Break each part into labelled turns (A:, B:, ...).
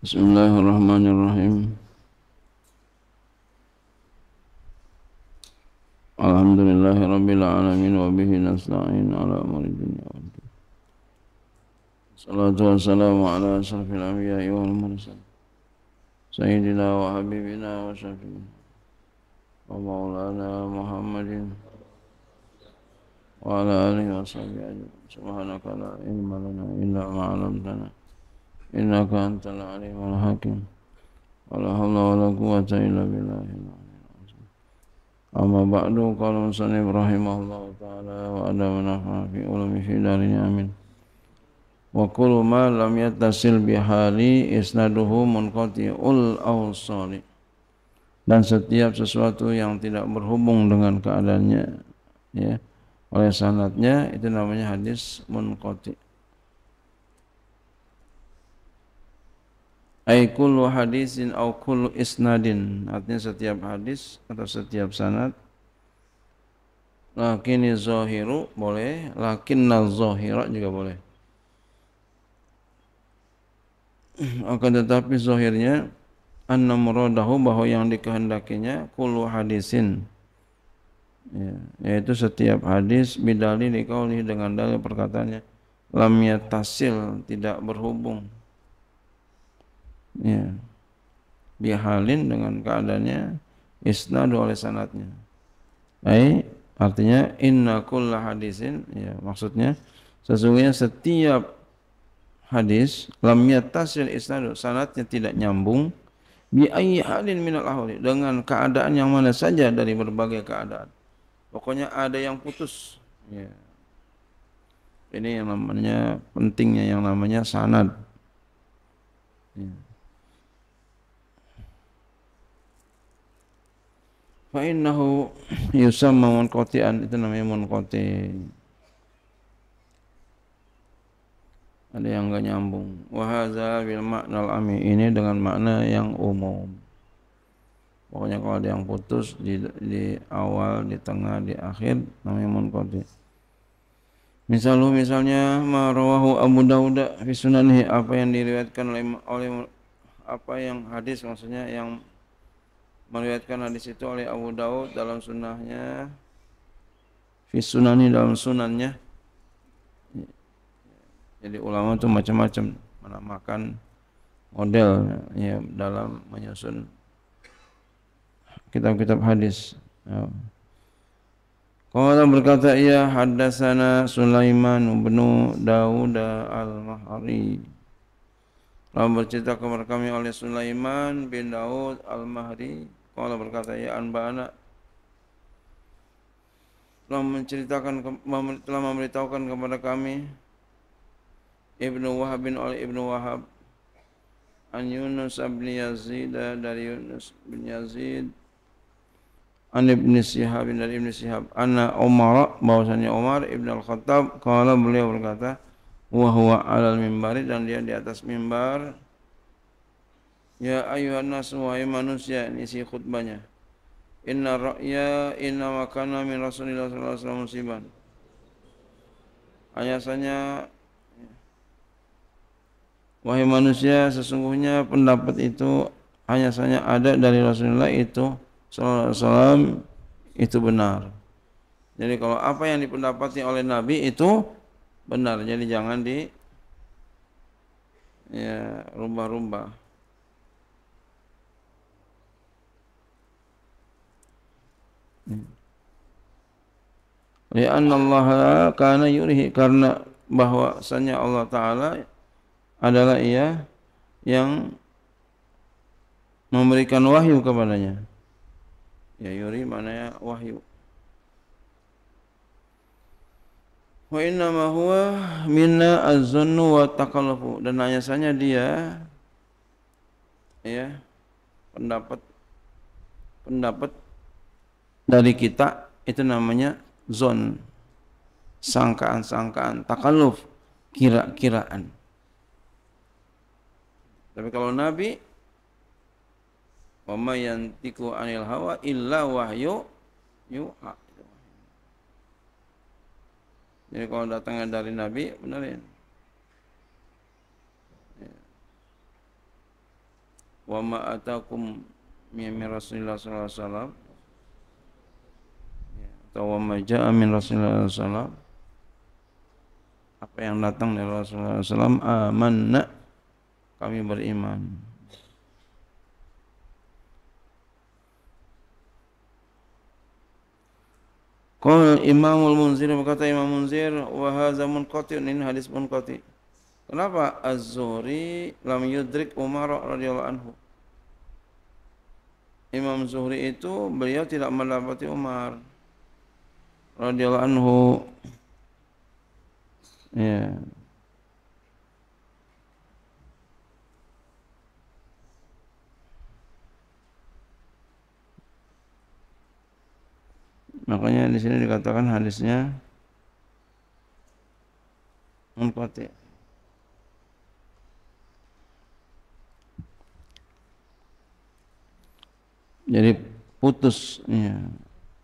A: Bismillahirrahmanirrahim. Alhamdulillahirabbil alamin wa bihi nasta'in ala umuri dunya waddin. Salatu wassalamu ala asyrafil anbiya'i wal mursalin. Sayyidina wa habibina wa syafi'ina wa maulana Muhammadin wa ala alihi wa sahbihi ajma'in. Subhanaka la ilma lana illa ma 'allamtana innaka antal alimul hakim. Wa la haula wa la quwwata illa billah. Amma ba'du qala musannif rahimahullahu ta'ala wa adama nafa'a fi ulumi fi darini amin. Wa kullu ma lam yattasil bihali isnaduhu munqati'ul awsali. Dan setiap sesuatu yang tidak berhubung dengan keadaannya ya oleh sanadnya itu namanya hadis munqati'. Ai kullu hadisin au kullu isnadin, artinya setiap hadis atau setiap sanad. Lakini zahiru boleh, lakinna zahira juga boleh. Akan tetapi zahirnya anna muradahu, bahwa yang dikehendakinya kullu hadisin ya, yaitu setiap hadis bidalil liqauli, dengan dalil perkataannya lam yattasil, tidak berhubung ya, bihalin, dengan keadaannya isnadu, oleh sanadnya. Artinya inna kulla hadisin ya, maksudnya sesungguhnya setiap hadis lam yattasil isnadu, sanadnya tidak nyambung, bi ayyi halin minal ahwali, dengan keadaan yang mana saja dari berbagai keadaan. Pokoknya ada yang putus ya. Ini yang namanya pentingnya yang namanya sanad ya. Fa innahu yusamma munqati'an, itu namanya munqati'. Ada yang enggak nyambung. Wa hadza bil ma'nal ami, ini dengan makna yang umum. Pokoknya kalau ada yang putus di awal, di tengah, di akhir, namanya munqati'. Misalnya ma rawahu Abu Dawud fi sunanihi, apa yang diriwayatkan oleh apa yang hadis, maksudnya yang meriwayatkan hadis itu oleh Abu Dawud dalam sunnahnya, fi sunani, dalam sunannya. Jadi ulama itu macam-macam menamakan model ya dalam menyusun kitab-kitab hadis. Ya. Qala berkata ia haddatsana Sulaiman bin Daud al-Mahri. Lalu bercerita kepada kami oleh Sulaiman bin Daud al-Mahri. Qala berkata ia anba'ana, telah memberitahukan kepada kami Ibnu Wahab bin Ibnu Wahab an Yunus bin Yazid, dari Yunus bin Yazid, an Ibn Shihab, dari Ibn Shihab, anna Umar, bahwasanya Umar Ibn Al-Khattab, qala, beliau berkata, wa huwa 'alal mimbari, dan dia di atas mimbar, ya ayuhan nas, wahai manusia, ini isi khutbahnya, inna makana min Rasulillah sallallahu alaihi wasallam musiban, hanya wahai manusia, sesungguhnya pendapat itu hanya saja ada dari Rasulullah itu sallallahu alaihi wasallam, itu benar. Jadi kalau apa yang dipendapati oleh Nabi itu benar, jadi jangan rubah-rubah. Ya Allah kana yurihi, karena bahwasanya Allah Ta'ala adalah ia yang memberikan wahyu kepadanya. Ya yuri maknanya wahyu. Wa inna ma huwa minna az-zannu wa taqallufu, dan hanya saja dia ya pendapat dari kita itu namanya zon, sangkaan-sangkaan, takalluf, kira-kiraan. Tapi kalau Nabi, wa may yantiqu 'anil hawa illa wahyu yuha. Jadi kalau datangnya dari Nabi, benerin. wa ma atakum min Rasulillah sallallahu alaihi wasallam atau wa ma jaa min Rasulillah sallallahu alaihi wasallam, apa yang datang dari Rasulullah sallallahu alaihi wasallam, amanna, kami beriman. Qala Imamul Munzir, berkata Imam Munzir, wa hadza munqati', ini hadis munqati'. Kenapa? Az-Zuhri lam yudrik Umar radhiyallahu anhu. Imam Zuhri itu beliau tidak mendapati Umar radhiyallahu anhu. Ya. Makanya di sini dikatakan hadisnya munqati'. Jadi putus, ya,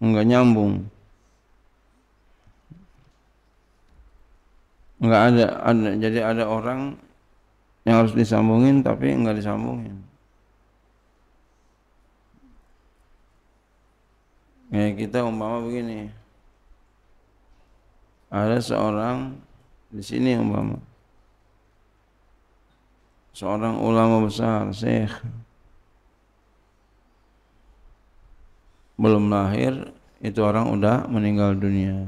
A: enggak nyambung, enggak ada, jadi ada orang yang harus disambungin tapi enggak disambungin. Kayak kita umpama begini, ada seorang di sini umpama, seorang ulama besar, syekh, belum lahir itu orang udah meninggal dunia.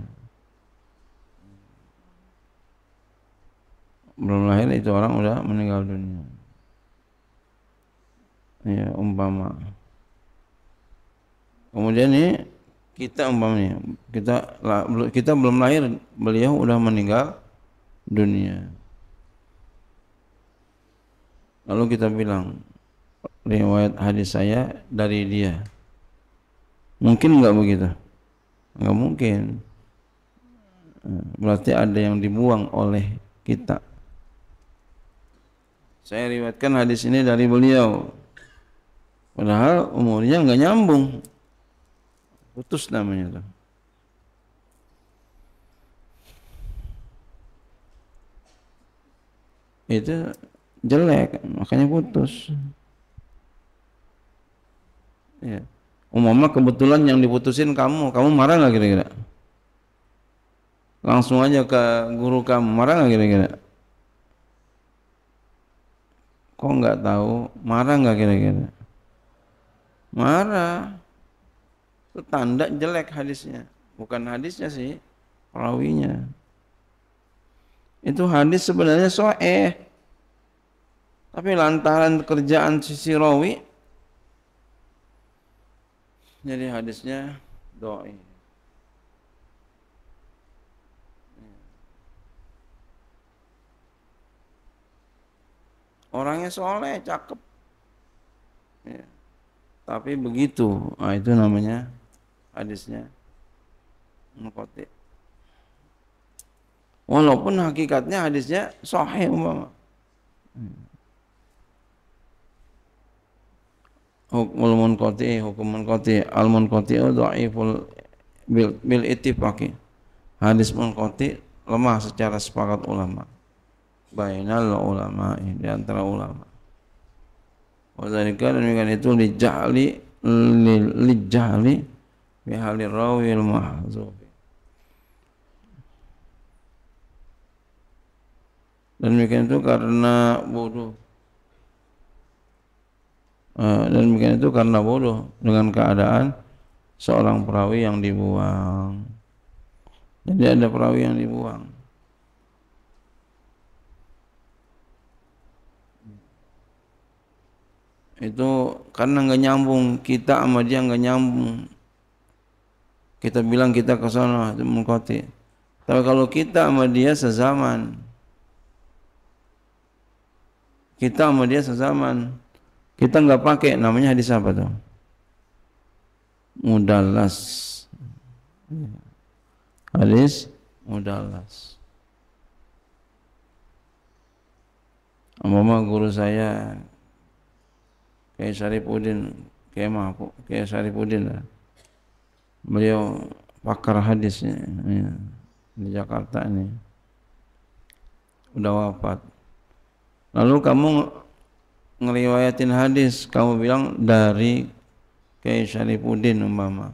A: Belum lahir itu orang udah meninggal dunia. Ya, umpama. Kemudian ini kita umpamanya, kita belum lahir, beliau udah meninggal dunia. Lalu kita bilang, riwayat hadis saya dari dia. Mungkin enggak begitu? Enggak mungkin. Berarti ada yang dibuang oleh kita. Saya riwayatkan hadis ini dari beliau, padahal umurnya enggak nyambung. Putus namanya tuh. Itu jelek, makanya putus. Ya. Umpama kebetulan yang diputusin kamu marah nggak kira-kira? Langsung aja ke guru kamu, marah nggak kira-kira? Kok nggak tahu? Marah nggak kira-kira? Marah. Itu tanda jelek hadisnya. Bukan hadisnya sih, perawinya. Itu hadis sebenarnya sahih. Tapi lantaran kerjaan sisi rawi, jadi hadisnya dhaif. Orangnya soleh, cakep. Ya. Tapi begitu, nah itu namanya hadisnya munqati'. Walaupun hakikatnya hadisnya sahih umpama. Hukum munqati', al-munqati'u dhaiful bil ittifaqi. Hadis munqati' lemah secara sepakat ulama. Bainal ulama, di antara ulama. Wadzalika, demikian itu lijahli bi halir rawi al mahzuf. Dan demikian itu karena bodoh. Dan demikian itu karena bodoh dengan keadaan seorang perawi yang dibuang. Jadi ada perawi yang dibuang. Itu karena nggak nyambung, kita sama dia nggak nyambung. Kita bilang kita ke sana, itu munqati'. Tapi kalau kita sama dia sezaman, kita nggak pakai, namanya hadis apa tuh? Mudallas. Hadis mudallas. Umpama guru saya Kiai Syarifuddin, Kiai Syarifuddin lah. Beliau pakar hadisnya ya, di Jakarta ini. Udah wafat. Lalu kamu ngeriwayatin hadis, kamu bilang dari Kiai Syarifuddin umpama.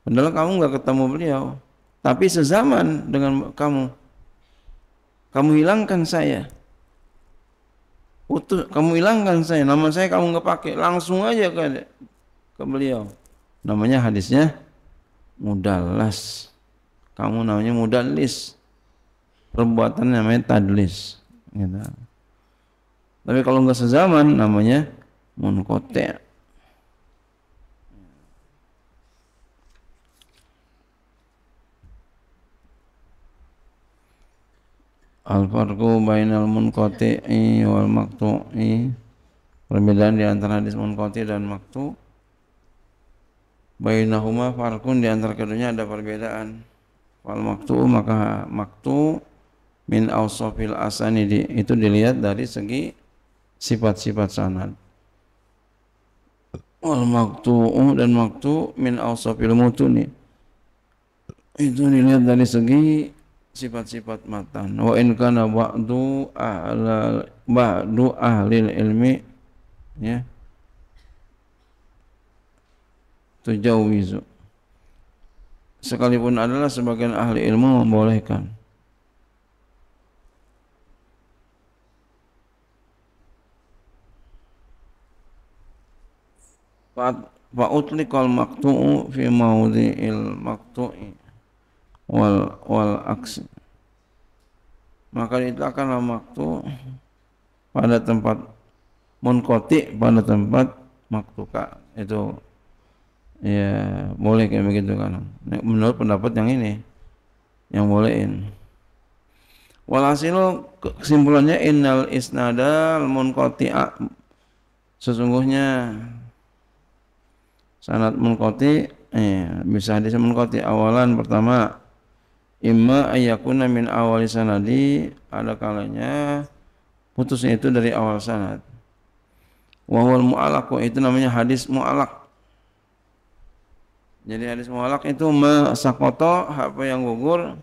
A: Padahal kamu nggak ketemu beliau, tapi sezaman dengan kamu hilangkan saya, kamu hilangkan saya, nama saya kamu nggak pakai, langsung aja ke beliau. Namanya hadisnya mudallas. Kamu namanya mudallis, perbuatan namanya tadlis. Gitu. Tapi kalau nggak sezaman namanya munqati'. Al-farqu bainal munqati'i wal maqtu'i. Perbedaan di antara hadis munqati' dan maqtu'. Bainahuma farqun, di antara keduanya ada perbedaan. Wal maqtu', maka maqtu' min awsafil asanidi, itu dilihat dari segi sifat-sifat sanad. Wal maqtu'u, dan maqtu' min awsafil mutuni, itu dilihat dari segi sifat-sifat matan. Wa in kana ba'du ahlil ilmi ya tujawizu, sekalipun adalah sebagian ahli ilmu membolehkan. Fa utliqal maqtu'u fi mawdi'il maqtu'i wal aksi, maka ditlakkanlah maqtu' pada tempat munqati', pada tempat maqtuka. Itu ya boleh kayak begitu kan, menurut pendapat yang ini yang bolehin. Walhasil kesimpulannya innal isnadal munqati'a, sesungguhnya sanad munqati' bisa hadis munqati' awalan, pertama imma ayyakuna min awali sanadi, ada kalanya putusnya itu dari awal sanad. Wa huwal mu'allaq, itu namanya hadis mu'allaq. Jadi hadis mu'allaq itu ma saqata, apa yang gugur,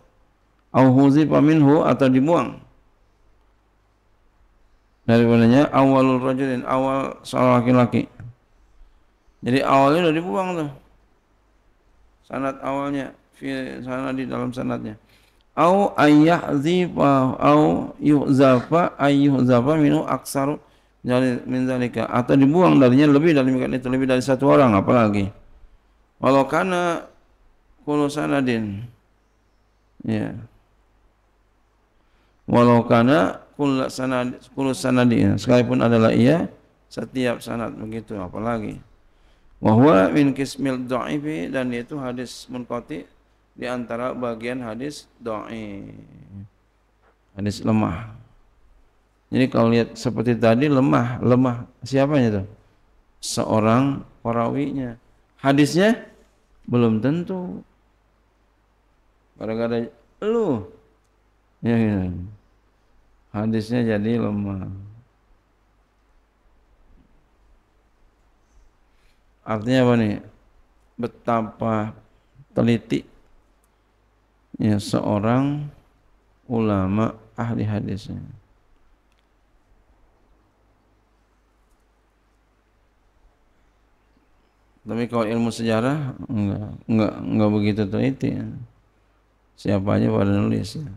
A: au huzifa minhu, atau dibuang daripadanya, awalul rajulin, awal seorang laki-laki. Jadi awalnya udah dibuang tuh, sanad awalnya, fi sanad, di dalam sanadnya. Au ayyahzifa au yuhzafa ayyuhzafa minhu aksaru min zalika, atau dibuang darinya lebih dari itu, lebih dari satu orang. Apalagi walau kana kullu sanadin, ya walau kana kullu sanadin, sekalipun adalah ia setiap sanad begitu. Apalagi wa huwa min qismil dha'ifi, dan itu hadis munqati di antara bagian hadis dhaif, hadis lemah. Jadi kalau lihat seperti tadi, lemah siapanya tuh? Seorang perawinya. Hadisnya belum tentu, gara-gara lu ya, ya. Hadisnya jadi lemah. Artinya apa nih? Betapa teliti ya seorang ulama ahli hadisnya. Tapi kalau ilmu sejarah enggak begitu teliti ya. Siapa aja pada nulis ya.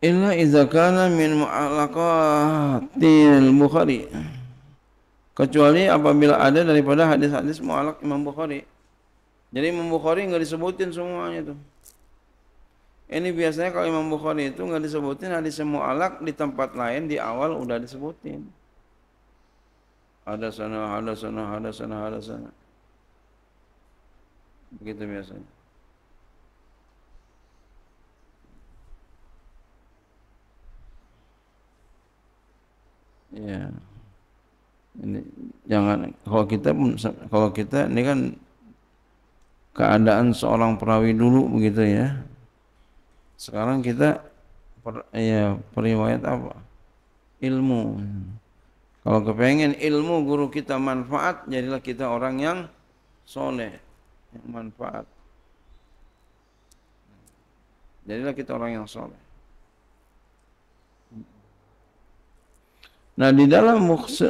A: Illa idza kana min mu'allaqatil Bukhari, kecuali apabila ada daripada hadis-hadis mu'allaq Imam Bukhari. Jadi Imam Bukhari enggak disebutin semuanya tuh. Ini biasanya kalau Imam Bukhari itu enggak disebutin hadis mu'allaq, di tempat lain di awal udah disebutin. Ada sana. Begitu biasanya. Ya. Ini jangan, kalau kita ini kan keadaan seorang perawi dulu begitu ya. Sekarang kita periwayat apa? Ilmu. Kalau kepengen ilmu guru kita manfaat, jadilah kita orang yang soleh, yang manfaat. Jadilah kita orang yang soleh. Nah, di dalam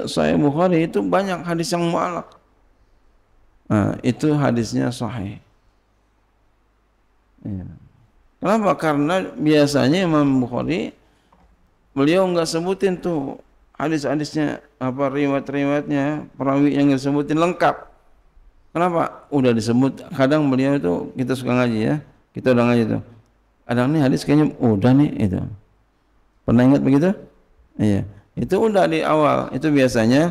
A: Sahih Bukhari itu banyak hadis yang mu'alaq. Nah, itu hadisnya sahih. Ya. Kenapa? Karena biasanya Imam Bukhari beliau nggak sebutin tuh hadis-hadisnya, apa riwayat-riwayatnya, perawi yang disebutin lengkap. Kenapa? Udah disebut. Kadang beliau itu, kita suka ngaji ya, kita udah ngaji tuh. Kadang nih hadis kayaknya udah nih itu. Pernah ingat begitu? Iya. Itu udah di awal. Itu biasanya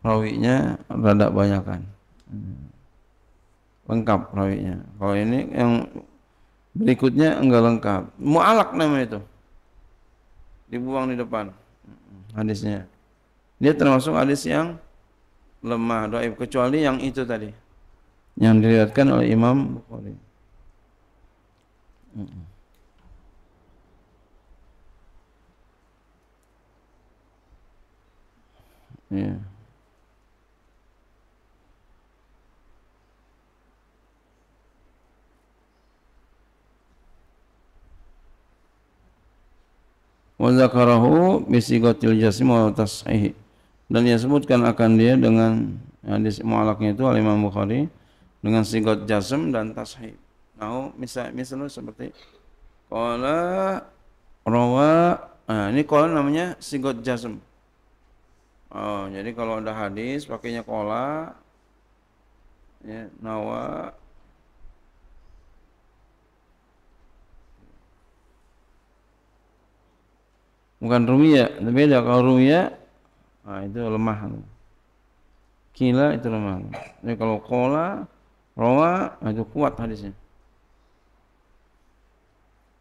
A: perawinya rada banyakan. Lengkap perawinya. Kalau ini yang berikutnya enggak lengkap. Mu'alaq namanya itu. Dibuang di depan hadisnya. Dia termasuk hadis yang lemah, dhaif, kecuali yang itu tadi, yang diriwayatkan oleh Imam Bukhari. Ya. Wa dzakarahu bi sigatil jazm wa tashih. Dan dia sebutkan akan dia dengan hadis mu'alaqnya itu oleh Imam Bukhari dengan sigat jazm dan tashih. Nah, misalnya seperti qala rawa, nah ini qala namanya sigat jazm. Oh, jadi kalau ada hadis pakainya qala, ya, nawa, bukan rumiya, beda. Kalau rumiya, nah itu lemah. Kila itu lemah. Jadi kalau qala, rawa, nah itu kuat hadisnya.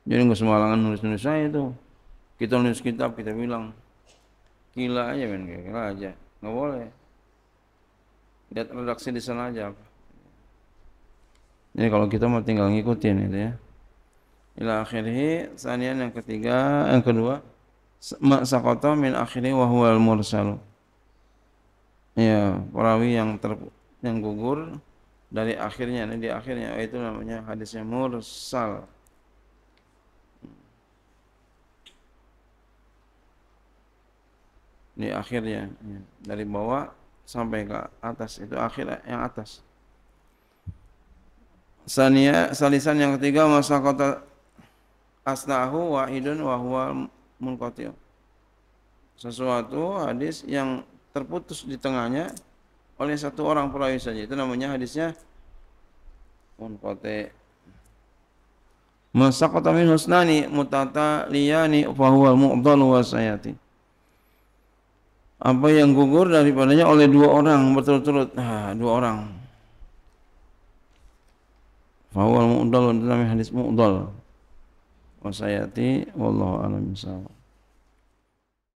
A: Jadi nggak sembarangan nulis-nulis saya itu. Kita nulis kitab, kita bilang kila aja, men, kila aja, nggak boleh. Lihat redaksi di sana aja. Jadi kalau kita mau tinggal ngikutin itu ya. Ila akhirih, sanian yang ketiga, yang kedua, ma saqata min akhirih wa huwa al-mursal. Ya, perawi yang gugur dari akhirnya, ini di akhirnya, itu namanya hadisnya mursal. Di akhirnya, ya, dari bawah sampai ke atas, itu akhir yang atas. Salisan yang ketiga, masaqata asnahu wahidun wa huwa munqati'. Sesuatu hadis yang terputus di tengahnya oleh satu orang perawi saja, itu namanya hadisnya munqati'. Masaqata min husnani mutataliyani fa huwa mu'dhal wa sayati. Apa yang gugur daripadanya oleh dua orang berturut-turut, dua orang. Fa huwa mu'dhal, itu namanya hadis mu'dhal. Wa sayati wallahu a'lam bishawab.